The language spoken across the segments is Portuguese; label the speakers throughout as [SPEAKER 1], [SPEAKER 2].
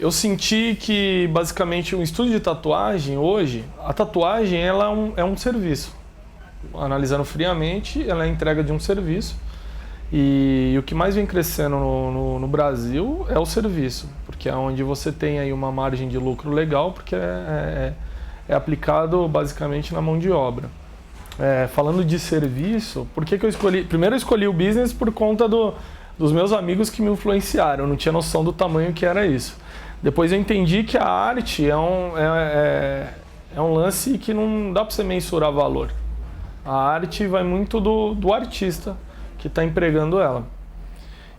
[SPEAKER 1] eu senti que basicamente um estúdio de tatuagem hoje, a tatuagem ela é um serviço. Analisando friamente, ela é a entrega de um serviço. E o que mais vem crescendo no Brasil é o serviço, porque é onde você tem aí uma margem de lucro legal, porque é aplicado basicamente na mão de obra. Falando de serviço, por que eu escolhi? Primeiro eu escolhi o business por conta dos meus amigos que me influenciaram, eu não tinha noção do tamanho que era isso. Depois eu entendi que a arte é um lance que não dá para você mensurar valor. A arte vai muito do artista que está empregando ela.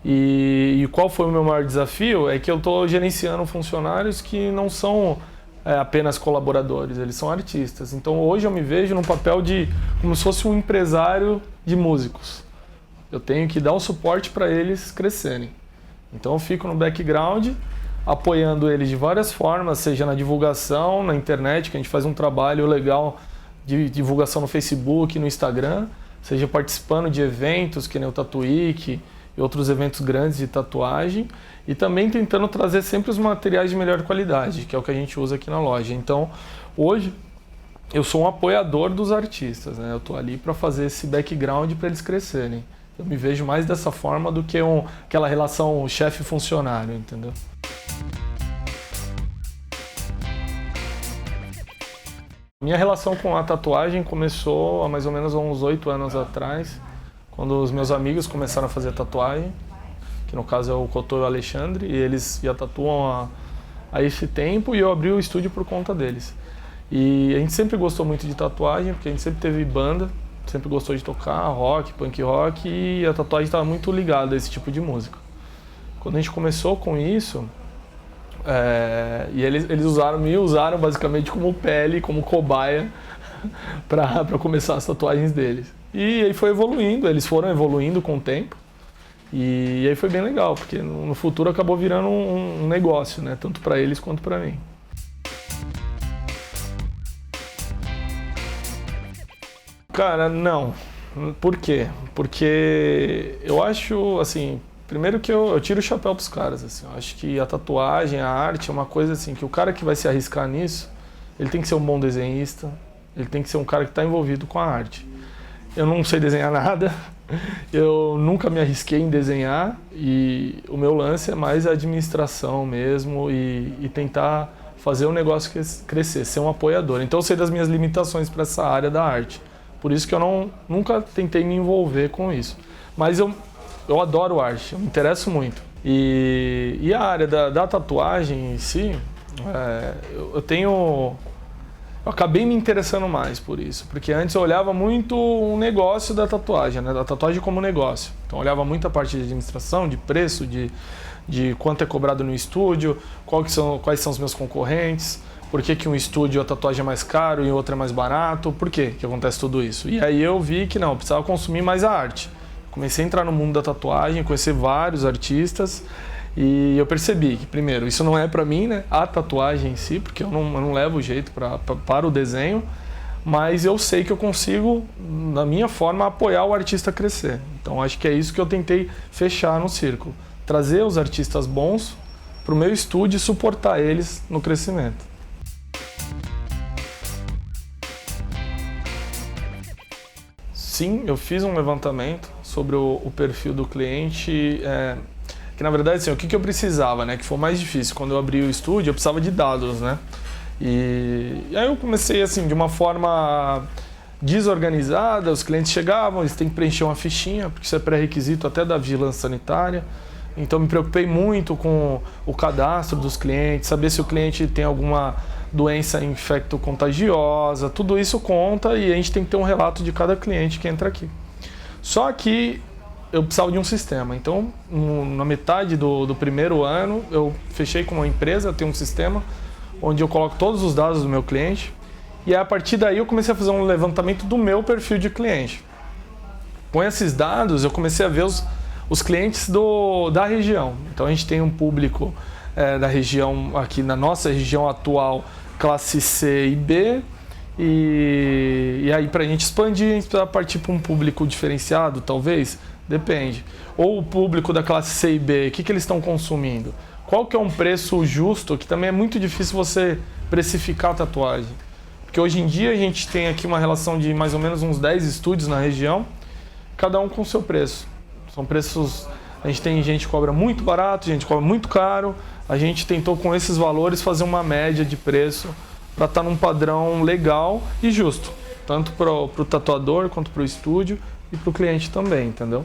[SPEAKER 1] E qual foi o meu maior desafio? É que eu estou gerenciando funcionários que não são apenas colaboradores, eles são artistas. Então hoje eu me vejo no papel de como se fosse um empresário de músicos. Eu tenho que dar o suporte para eles crescerem. Então eu fico no background, apoiando eles de várias formas, seja na divulgação, na internet, que a gente faz um trabalho legal de divulgação no Facebook, no Instagram, seja participando de eventos, que nem o Tattoo Week e outros eventos grandes de tatuagem, e também tentando trazer sempre os materiais de melhor qualidade, que é o que a gente usa aqui na loja. Então, hoje, eu sou um apoiador dos artistas, né? Eu estou ali para fazer esse background para eles crescerem. Eu me vejo mais dessa forma do que aquela relação chefe-funcionário, entendeu? Minha relação com a tatuagem começou há mais ou menos uns 8 anos atrás, quando os meus amigos começaram a fazer tatuagem, que no caso é o Cotô e o Alexandre, e eles já tatuam há esse tempo, e eu abri o estúdio por conta deles. E a gente sempre gostou muito de tatuagem, porque a gente sempre teve banda, sempre gostou de tocar rock, punk rock, e a tatuagem estava muito ligada a esse tipo de música. Quando a gente começou com isso, e eles me usaram basicamente como pele, como cobaia para começar as tatuagens deles. E aí foi evoluindo, eles foram evoluindo com o tempo. E aí foi bem legal, porque no futuro acabou virando um negócio, né? Tanto para eles quanto para mim. Cara, não. Por quê? Porque eu acho, assim, primeiro que eu tiro o chapéu pros caras, assim. Eu acho que a tatuagem, a arte é uma coisa assim, que o cara que vai se arriscar nisso, ele tem que ser um bom desenhista, ele tem que ser um cara que está envolvido com a arte. Eu não sei desenhar nada, eu nunca me arrisquei em desenhar, e o meu lance é mais a administração mesmo e tentar fazer o negócio crescer, ser um apoiador. Então eu sei das minhas limitações para essa área da arte. Por isso que eu nunca tentei me envolver com isso. Mas eu adoro arte, eu me interesso muito. E a área da tatuagem em si, eu acabei me interessando mais por isso. Porque antes eu olhava muito o negócio da tatuagem, né? Da tatuagem como negócio. Então eu olhava muito a parte de administração, de preço, de quanto é cobrado no estúdio, quais são os meus concorrentes. Por que um estúdio a tatuagem é mais caro e o outro é mais barato? Por que acontece tudo isso? E aí eu vi que não, eu precisava consumir mais a arte. Comecei a entrar no mundo da tatuagem, conhecer vários artistas, e eu percebi que, primeiro, isso não é para mim, né? A tatuagem em si, porque eu não levo jeito para o desenho, mas eu sei que eu consigo, na minha forma, apoiar o artista a crescer. Então acho que é isso que eu tentei fechar no círculo. Trazer os artistas bons para o meu estúdio e suportar eles no crescimento. Sim, eu fiz um levantamento sobre o perfil do cliente, que na verdade assim, o que eu precisava, né, que foi o mais difícil. Quando eu abri o estúdio, eu precisava de dados, né? E aí eu comecei assim, de uma forma desorganizada, os clientes chegavam, eles têm que preencher uma fichinha, porque isso é pré-requisito até da vigilância sanitária. Então me preocupei muito com o cadastro dos clientes, saber se o cliente tem alguma doença infecto-contagiosa, tudo isso conta, e a gente tem que ter um relato de cada cliente que entra aqui. Só que eu precisava de um sistema, então na metade do primeiro ano eu fechei com uma empresa, eu tenho um sistema onde eu coloco todos os dados do meu cliente, e a partir daí eu comecei a fazer um levantamento do meu perfil de cliente. Com esses dados eu comecei a ver os clientes da região. Então a gente tem um público da região, aqui na nossa região atual, classe C e B, e aí para a gente expandir, a gente precisa partir para um público diferenciado, talvez, depende. Ou o público da classe C e B, o que eles estão consumindo? qual que é um preço justo, que também é muito difícil você precificar a tatuagem. Porque hoje em dia a gente tem aqui uma relação de mais ou menos uns 10 estúdios na região, cada um com o seu preço. São preços, a gente tem gente que cobra muito barato, gente que cobra muito caro. A gente tentou com esses valores fazer uma média de preço para estar num padrão legal e justo, tanto para o tatuador quanto para o estúdio e para o cliente também, entendeu?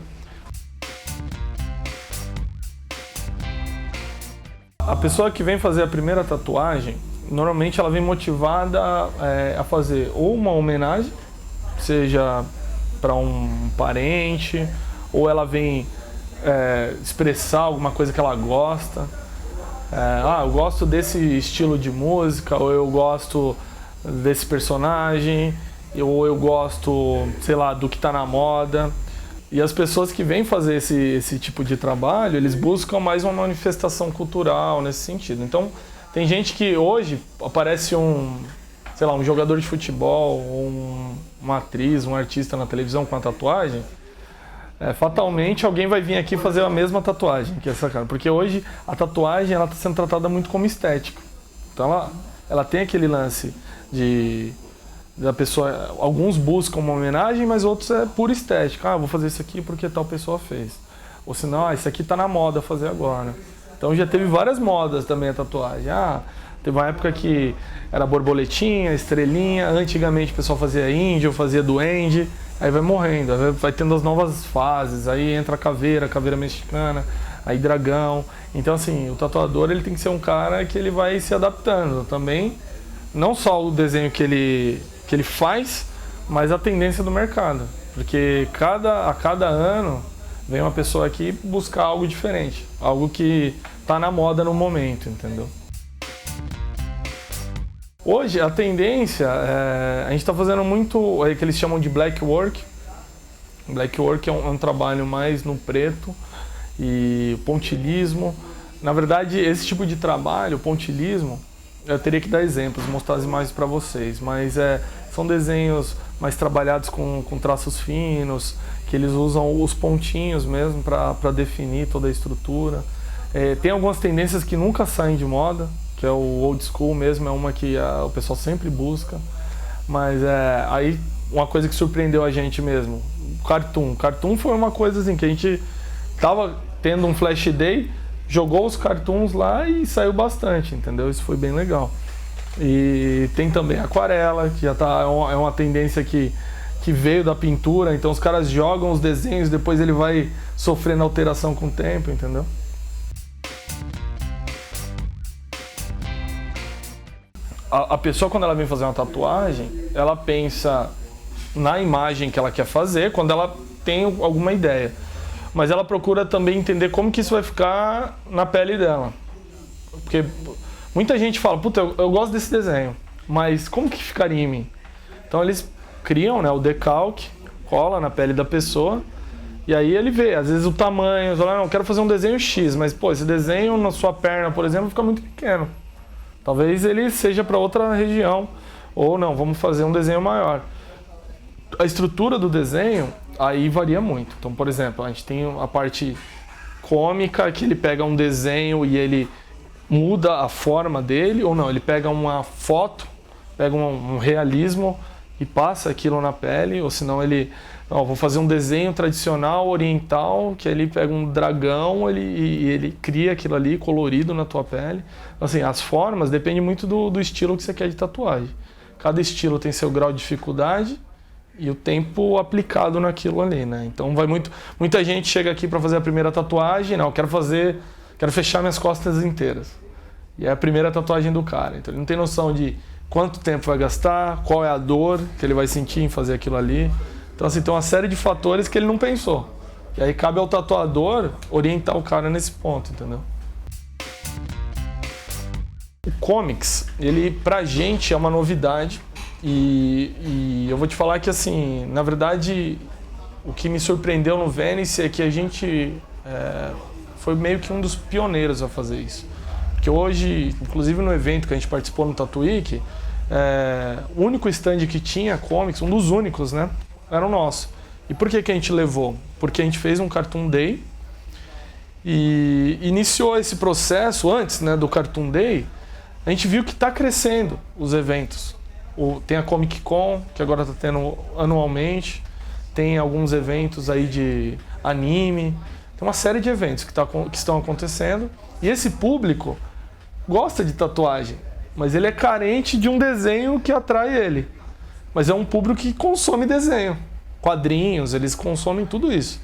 [SPEAKER 1] A pessoa que vem fazer a primeira tatuagem, normalmente ela vem motivada a fazer ou uma homenagem, seja para um parente, ou ela vem expressar alguma coisa que ela gosta. Eu gosto desse estilo de música, ou eu gosto desse personagem, ou eu gosto, sei lá, do que está na moda. E as pessoas que vêm fazer esse tipo de trabalho, eles buscam mais uma manifestação cultural nesse sentido. Então, tem gente que hoje aparece um jogador de futebol, ou uma atriz, um artista na televisão com a tatuagem, fatalmente alguém vai vir aqui fazer a mesma tatuagem que essa cara. Porque hoje a tatuagem está sendo tratada muito como estética. Então ela tem aquele lance da pessoa, alguns buscam uma homenagem, mas outros é pura estética. Vou fazer isso aqui porque tal pessoa fez. Ou senão, isso aqui está na moda fazer agora. Então já teve várias modas também a tatuagem. Teve uma época que era borboletinha, estrelinha. Antigamente o pessoal fazia índio, fazia duende. Aí vai morrendo, vai tendo as novas fases. Aí entra a caveira mexicana, aí dragão. Então assim, o tatuador ele tem que ser um cara que ele vai se adaptando também. Não só o desenho que ele faz, mas a tendência do mercado. Porque a cada ano vem uma pessoa aqui buscar algo diferente. Algo que está na moda no momento, entendeu? Hoje a tendência, a gente está fazendo muito o que eles chamam de black work. Black work é um trabalho mais no preto e pontilhismo. Na verdade, esse tipo de trabalho, pontilhismo, eu teria que dar exemplos, mostrar as imagens para vocês, mas são desenhos mais trabalhados com traços finos, que eles usam os pontinhos mesmo para definir toda a estrutura. Tem algumas tendências que nunca saem de moda, que é o old school mesmo, é uma que o pessoal sempre busca, mas aí uma coisa que surpreendeu a gente mesmo, cartoon. Cartoon foi uma coisa assim que a gente tava tendo um flash day, jogou os cartoons lá e saiu bastante, entendeu? Isso foi bem legal. E tem também aquarela, que já é uma tendência que veio da pintura, então os caras jogam os desenhos, depois ele vai sofrendo alteração com o tempo, entendeu? A pessoa, quando ela vem fazer uma tatuagem, ela pensa na imagem que ela quer fazer, quando ela tem alguma ideia. Mas ela procura também entender como que isso vai ficar na pele dela. Porque muita gente fala, puta, eu gosto desse desenho, mas como que ficaria em mim? Então eles criam, né, o decalque, cola na pele da pessoa, e aí ele vê, às vezes o tamanho, fala, não, eu quero fazer um desenho X, mas pô, esse desenho na sua perna, por exemplo, fica muito pequeno. Talvez ele seja para outra região, ou não, vamos fazer um desenho maior. A estrutura do desenho aí varia muito. Então, por exemplo, a gente tem a parte cômica, que ele pega um desenho e ele muda a forma dele, ou não, ele pega uma foto, pega um realismo e passa aquilo na pele, ou senão ele, vou fazer um desenho tradicional oriental, que ele pega um dragão e ele cria aquilo ali colorido na tua pele. Assim, as formas dependem muito do estilo que você quer de tatuagem. Cada estilo tem seu grau de dificuldade e o tempo aplicado naquilo ali, né? Então muita gente chega aqui para fazer a primeira tatuagem, não, quero fechar minhas costas inteiras. E é a primeira tatuagem do cara. Então ele não tem noção de quanto tempo vai gastar, qual é a dor que ele vai sentir em fazer aquilo ali. Então assim, tem uma série de fatores que ele não pensou. E aí cabe ao tatuador orientar o cara nesse ponto, entendeu? O comics, ele pra gente é uma novidade. E eu vou te falar que, assim, na verdade, o que me surpreendeu no Venice é que a gente foi meio que um dos pioneiros a fazer isso. Porque hoje, inclusive no evento que a gente participou no Tattoo Week, o único stand que tinha comics, um dos únicos, né, era o nosso. E por que a gente levou? Porque a gente fez um Cartoon Day E iniciou esse processo antes, né, do Cartoon Day. A gente viu que está crescendo os eventos. Tem a Comic Con, que agora está tendo anualmente. Tem alguns eventos aí de anime. Tem uma série de eventos que estão acontecendo. E esse público gosta de tatuagem, mas ele é carente de um desenho que atrai ele. Mas é um público que consome desenho, quadrinhos, eles consomem tudo isso.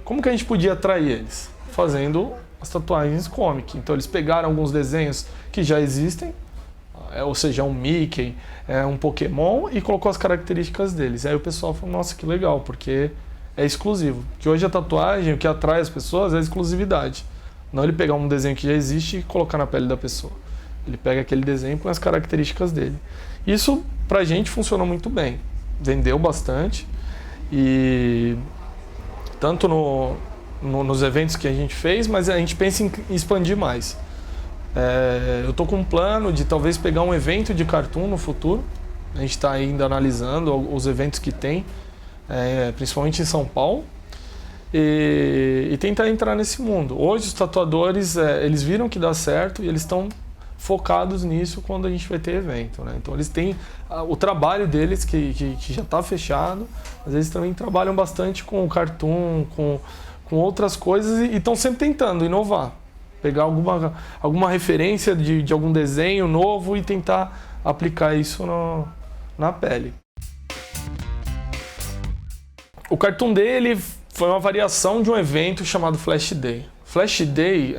[SPEAKER 1] Como que a gente podia atrair eles? Fazendo as tatuagens comic. Então eles pegaram alguns desenhos que já existem, ou seja, um Mickey, um Pokémon, e colocou as características deles. Aí o pessoal falou, nossa, que legal, porque é exclusivo. Porque hoje a tatuagem, o que atrai as pessoas é a exclusividade. Não ele pegar um desenho que já existe e colocar na pele da pessoa. Ele pega aquele desenho com as características dele. Isso, pra gente, funcionou muito bem. Vendeu bastante. E tanto nos eventos que a gente fez, mas a gente pensa em expandir mais. Eu estou com um plano de talvez pegar um evento de cartoon no futuro. A gente está ainda analisando os eventos que tem, principalmente em São Paulo, e tentar entrar nesse mundo. Hoje os tatuadores, eles viram que dá certo e eles estão focados nisso quando a gente vai ter evento, né? Então eles têm o trabalho deles que já está fechado, mas eles também trabalham bastante com o cartoon, com outras coisas e estão sempre tentando inovar. Pegar alguma referência de algum desenho novo e tentar aplicar isso na pele. O Cartoon Day ele foi uma variação de um evento chamado Flash Day. Flash Day,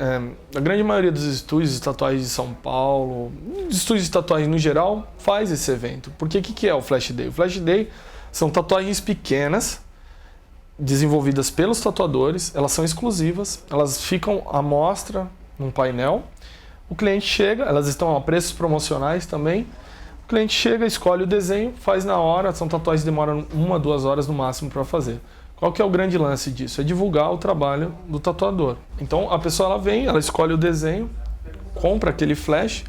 [SPEAKER 1] a grande maioria dos estúdios de tatuagem de São Paulo, estúdios de tatuagem no geral, faz esse evento. Porque o que é o Flash Day? O Flash Day são tatuagens pequenas, desenvolvidas pelos tatuadores, elas são exclusivas, elas ficam à mostra num painel. O cliente chega, elas estão a preços promocionais também. O cliente chega, escolhe o desenho, faz na hora, são tatuagens que demoram 1, 2 horas no máximo para fazer. Qual que é o grande lance disso? É divulgar o trabalho do tatuador. Então a pessoa ela vem, ela escolhe o desenho, compra aquele flash,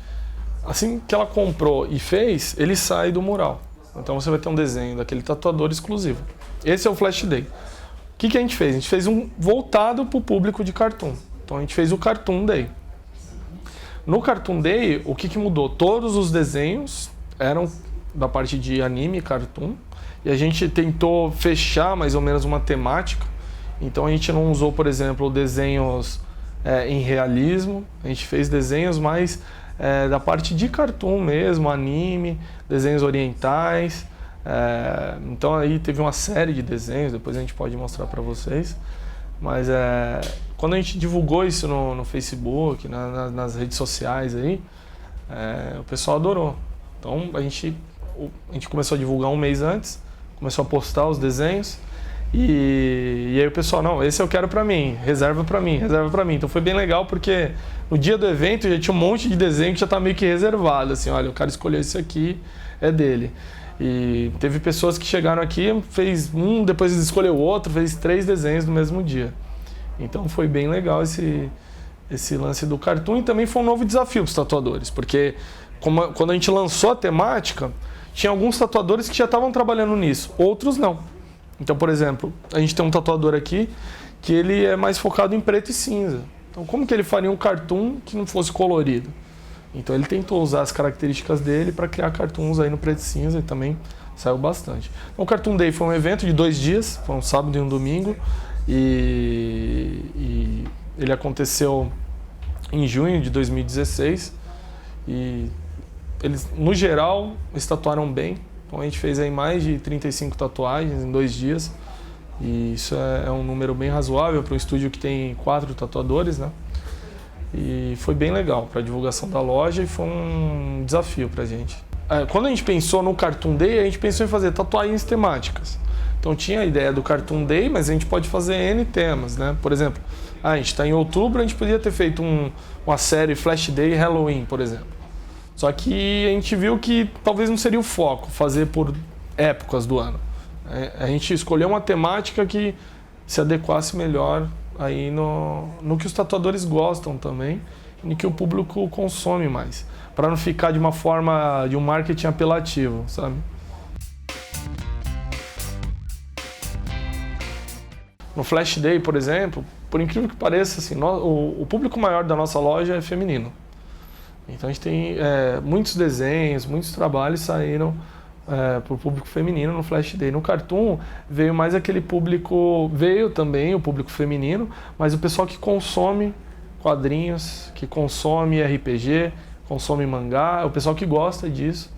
[SPEAKER 1] assim que ela comprou e fez, ele sai do mural. Então você vai ter um desenho daquele tatuador exclusivo. Esse é o Flash Day. O que a gente fez? A gente fez um voltado para o público de cartoon. Então a gente fez o Cartoon Day. No Cartoon Day, o que mudou? Todos os desenhos eram da parte de anime e cartoon. E a gente tentou fechar mais ou menos uma temática. Então a gente não usou, por exemplo, desenhos em realismo. A gente fez desenhos mais da parte de cartoon mesmo, anime, desenhos orientais. Então aí teve uma série de desenhos, depois a gente pode mostrar para vocês. Mas quando a gente divulgou isso no Facebook, nas redes sociais aí, o pessoal adorou. Então a gente começou a divulgar um mês antes, começou a postar os desenhos e aí o pessoal, não, esse eu quero pra mim, reserva pra mim. Então foi bem legal porque no dia do evento já tinha um monte de desenho que já tá meio que reservado, assim, olha, o cara escolheu esse aqui, é dele. E teve pessoas que chegaram aqui, fez um, depois escolheu outro, fez 3 desenhos no mesmo dia. Então foi bem legal esse lance do cartoon e também foi um novo desafio para os tatuadores, porque quando a gente lançou a temática, tinha alguns tatuadores que já estavam trabalhando nisso, outros não. Então, por exemplo, a gente tem um tatuador aqui que ele é mais focado em preto e cinza. Então como que ele faria um cartoon que não fosse colorido? Então ele tentou usar as características dele para criar cartoons aí no preto e cinza e também saiu bastante. Então, o Cartoon Day foi um evento de 2 dias, foi um sábado e um domingo, e ele aconteceu em junho de 2016 e eles, no geral, eles tatuaram bem. Então a gente fez aí mais de 35 tatuagens em 2 dias e isso é um número bem razoável para um estúdio que tem 4 tatuadores, né? E foi bem legal para a divulgação da loja e foi um desafio para a gente. Quando a gente pensou no Cartoon Day, a gente pensou em fazer tatuagens temáticas. Então tinha a ideia do Cartoon Day, mas a gente pode fazer N temas, né? Por exemplo, a gente está em outubro, a gente podia ter feito uma série Flash Day e Halloween, por exemplo. Só que a gente viu que talvez não seria o foco fazer por épocas do ano. A gente escolheu uma temática que se adequasse melhor aí no que os tatuadores gostam também e no que o público consome mais, para não ficar de uma forma de um marketing apelativo, sabe? No Flash Day, por exemplo, por incrível que pareça, assim, o público maior da nossa loja é feminino. Então a gente tem muitos desenhos, muitos trabalhos saíram para o público feminino no Flash Day. No Cartoon veio mais aquele público, veio também o público feminino, mas o pessoal que consome quadrinhos, que consome RPG, consome mangá, o pessoal que gosta disso,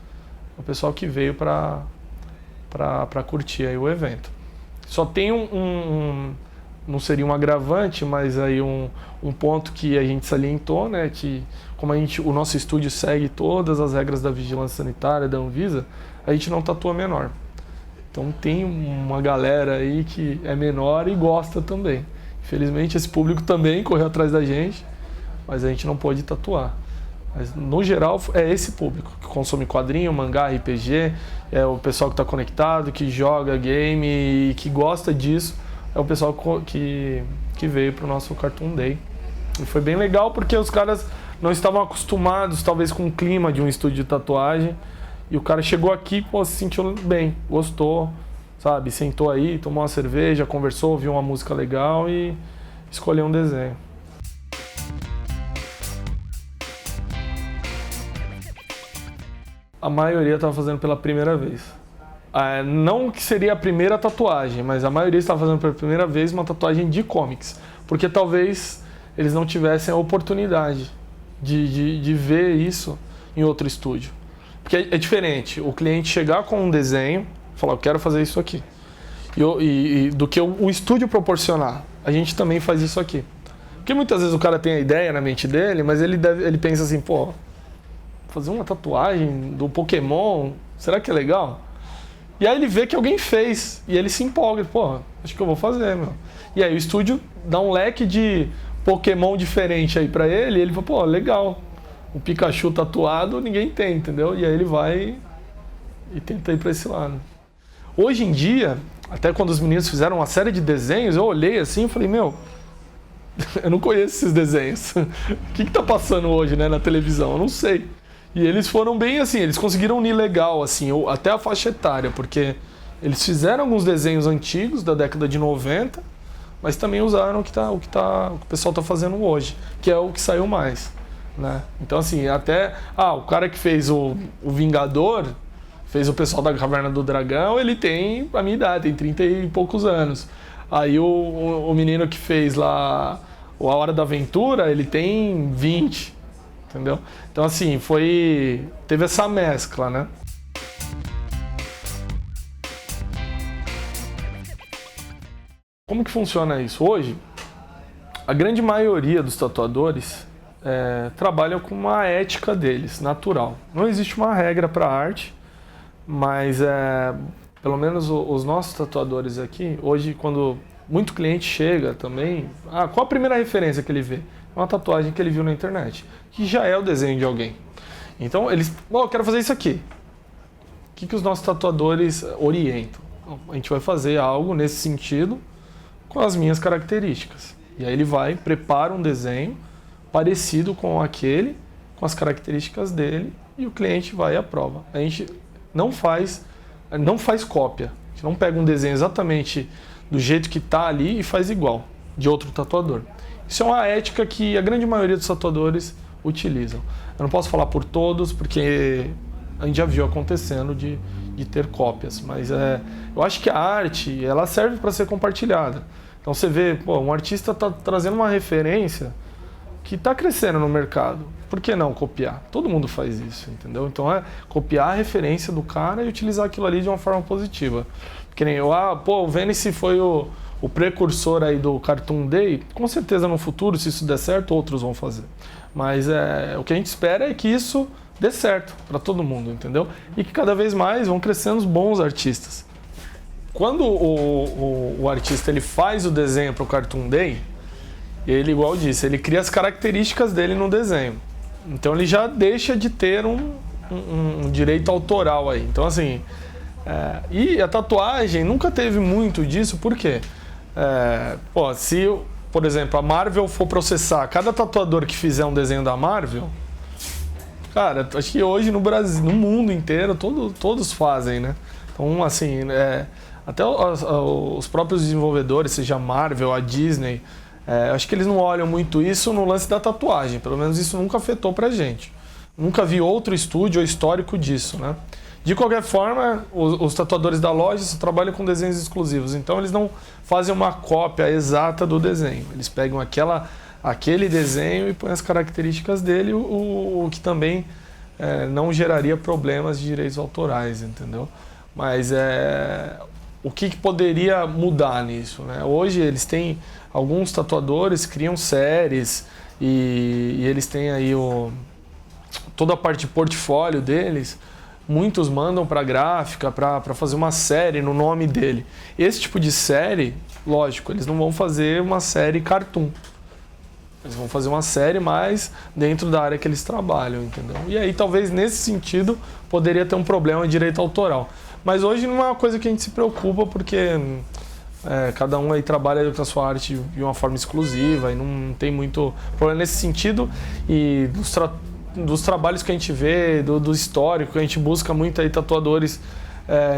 [SPEAKER 1] o pessoal que veio para curtir aí o evento. Só tem não seria um agravante, mas aí um ponto que a gente salientou, né, que como o nosso estúdio segue todas as regras da vigilância sanitária, da Anvisa, a gente não tatua menor. Então tem uma galera aí que é menor e gosta também. Infelizmente esse público também correu atrás da gente, mas a gente não pode tatuar. Mas no geral é esse público que consome quadrinho, mangá, RPG, é o pessoal que está conectado, que joga game e que gosta disso, é o pessoal que veio para o nosso Cartoon Day. E foi bem legal porque os caras não estavam acostumados talvez com o clima de um estúdio de tatuagem, e o cara chegou aqui, pô, se sentiu bem, gostou, sabe? Sentou aí, tomou uma cerveja, conversou, ouviu uma música legal e escolheu um desenho. A maioria estava fazendo pela primeira vez. Não que seria a primeira tatuagem, mas a maioria estava fazendo pela primeira vez uma tatuagem de comics, porque talvez eles não tivessem a oportunidade de ver isso em outro estúdio. Porque é diferente o cliente chegar com um desenho e falar, eu quero fazer isso aqui, e do que o estúdio proporcionar. A gente também faz isso aqui. Porque muitas vezes o cara tem a ideia na mente dele, mas ele pensa assim, pô, fazer uma tatuagem do Pokémon, será que é legal? E aí ele vê que alguém fez, e ele se empolga, pô, acho que eu vou fazer, meu. E aí o estúdio dá um leque de Pokémon diferente aí pra ele, e ele fala, pô, legal, o Pikachu tatuado ninguém tem, entendeu? E aí ele vai e tenta ir pra esse lado. Hoje em dia, até quando os meninos fizeram uma série de desenhos, eu olhei assim e falei, meu, eu não conheço esses desenhos. O que tá passando hoje, né, na televisão? Eu não sei. E eles foram bem assim, eles conseguiram unir legal, assim, até a faixa etária, porque eles fizeram alguns desenhos antigos da década de 90, mas também usaram o que o pessoal tá fazendo hoje, que é o que saiu mais, né? Então assim, até o cara que fez o Vingador, fez o pessoal da Caverna do Dragão, ele tem a minha idade, tem 30 e poucos anos. Aí o menino que fez lá A Hora da Aventura, ele tem 20, entendeu? Então assim, teve essa mescla, né? Como que funciona isso? Hoje, a grande maioria dos tatuadores trabalham com uma ética deles, natural. Não existe uma regra para arte, mas pelo menos os nossos tatuadores aqui, hoje quando muito cliente chega também, qual a primeira referência que ele vê? Uma tatuagem que ele viu na internet, que já é o desenho de alguém. Então eles, eu quero fazer isso aqui. O que os nossos tatuadores orientam? A gente vai fazer algo nesse sentido com as minhas características. E aí ele vai, prepara um desenho parecido com aquele, com as características dele, e o cliente vai e aprova. A gente não faz cópia. A gente não pega um desenho exatamente do jeito que está ali e faz igual, de outro tatuador. Isso é uma ética que a grande maioria dos tatuadores utilizam. Eu não posso falar por todos, porque a gente já viu acontecendo de ter cópias, mas eu acho que a arte ela serve para ser compartilhada. Então você vê, um artista está trazendo uma referência que está crescendo no mercado. Por que não copiar? Todo mundo faz isso, entendeu? Então copiar a referência do cara e utilizar aquilo ali de uma forma positiva. Que nem o Vênice foi o precursor aí do Cartoon Day. Com certeza no futuro, se isso der certo, outros vão fazer. Mas o que a gente espera é que isso dê certo para todo mundo, entendeu? E que cada vez mais vão crescendo os bons artistas. Quando o artista ele faz o desenho para o Cartoon Day, ele, igual eu disse, ele cria as características dele no desenho. Então ele já deixa de ter um direito autoral aí. Então assim, e a tatuagem nunca teve muito disso, por quê? Se, por exemplo, a Marvel for processar cada tatuador que fizer um desenho da Marvel, cara, acho que hoje no Brasil, no mundo inteiro, todos fazem, né? Então, assim, até os próprios desenvolvedores, seja a Marvel, a Disney, Acho que eles não olham muito isso no lance da tatuagem, pelo menos isso nunca afetou pra gente. Nunca vi outro estúdio ou histórico disso, né? De qualquer forma, os tatuadores da loja só trabalham com desenhos exclusivos, então eles não fazem uma cópia exata do desenho. Eles pegam aquele desenho e põem as características dele, o que também não geraria problemas de direitos autorais, entendeu? Mas o que poderia mudar nisso, né? Hoje eles têm, alguns tatuadores criam séries e eles têm aí toda a parte de portfólio deles. Muitos mandam para a gráfica para fazer uma série no nome dele. Esse tipo de série, lógico, eles não vão fazer uma série cartoon. Eles vão fazer uma série mais dentro da área que eles trabalham, entendeu? E aí talvez nesse sentido poderia ter um problema de direito autoral. Mas hoje não é uma coisa que a gente se preocupa porque cada um aí trabalha com a sua arte de uma forma exclusiva e não tem muito problema nesse sentido. E dos trabalhos que a gente vê, do histórico, a gente busca muito aí tatuadores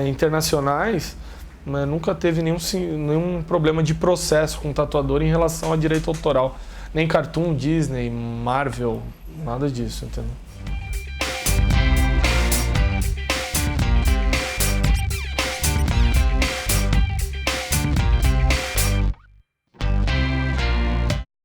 [SPEAKER 1] internacionais, mas nunca teve nenhum problema de processo com o tatuador em relação a direito autoral. Nem Cartoon, Disney, Marvel, nada disso, entendeu?